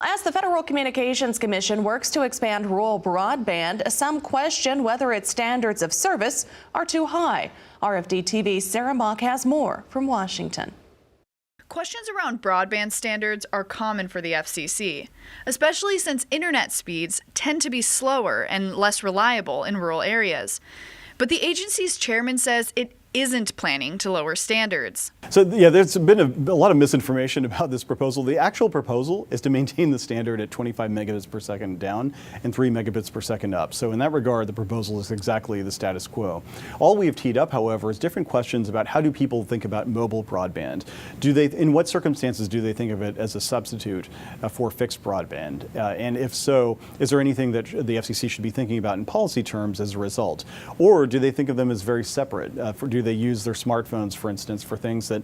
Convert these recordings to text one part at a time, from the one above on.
As the Federal Communications Commission works to expand rural broadband, some question whether its standards of service are too high. RFD-TV's Sarah Mock has more from Washington. Questions around broadband standards are common for the FCC, especially since internet speeds tend to be slower and less reliable in rural areas. But the agency's chairman says it isn't planning to lower standards. So yeah, there's been a lot of misinformation about this proposal. The actual proposal is to maintain the standard at 25 megabits per second down and 3 megabits per second up. So in that regard, the proposal is exactly the status quo. All we have teed up, however, is different questions about how do people think about mobile broadband. In what circumstances do they think of it as a substitute for fixed broadband? And if so, is there anything that the FCC should be thinking about in policy terms as a result? Or do they think of them as very separate? Do they use their smartphones, for instance, for things that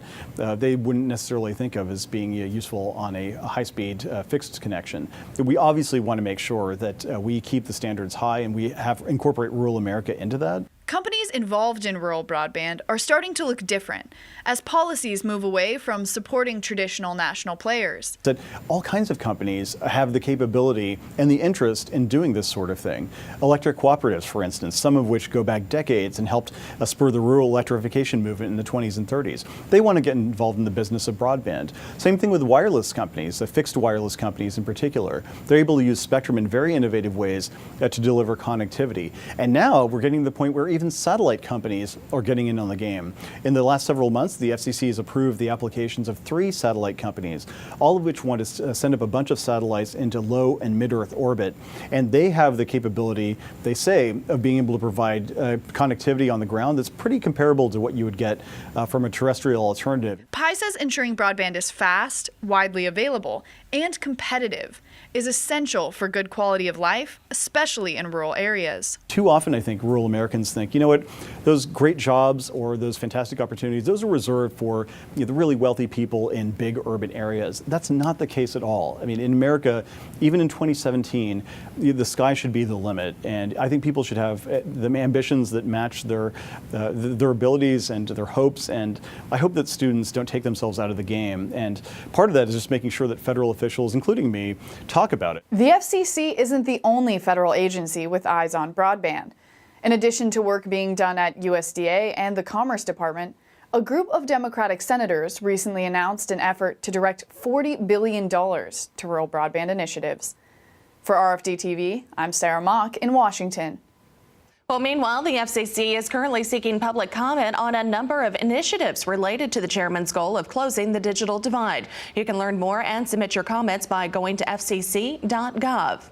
they wouldn't necessarily think of as being useful on a high-speed fixed connection? We obviously want to make sure that we keep the standards high and we incorporate rural America into that. Companies involved in rural broadband are starting to look different as policies move away from supporting traditional national players. That all kinds of companies have the capability and the interest in doing this sort of thing. Electric cooperatives, for instance, some of which go back decades and helped spur the rural electrification movement in the 20s and 30s. They want to get involved in the business of broadband. Same thing with wireless companies, the fixed wireless companies in particular. They're able to use spectrum in very innovative ways to deliver connectivity. And now we're getting to the point where even satellite companies are getting in on the game. In the last several months, the FCC has approved the applications of 3 satellite companies, all of which want to send up a bunch of satellites into low and mid-Earth orbit. And they have the capability, they say, of being able to provide connectivity on the ground that's pretty comparable to what you would get from a terrestrial alternative. Pi says ensuring broadband is fast, widely available, and competitive is essential for good quality of life, especially in rural areas. Too often, I think, rural Americans think, you know what, those great jobs or those fantastic opportunities, those are reserved for the really wealthy people in big urban areas. That's not the case at all. I mean, in America, even in 2017, the sky should be the limit. And I think people should have the ambitions that match their abilities and their hopes. And I hope that students don't take themselves out of the game. And part of that is just making sure that federal officials, including me, talk about it. The FCC isn't the only federal agency with eyes on broadband. In addition to work being done at USDA and the Commerce Department, a group of Democratic senators recently announced an effort to direct $40 billion to rural broadband initiatives. For RFD-TV, I'm Sarah Mock in Washington. Well, meanwhile, the FCC is currently seeking public comment on a number of initiatives related to the chairman's goal of closing the digital divide. You can learn more and submit your comments by going to fcc.gov.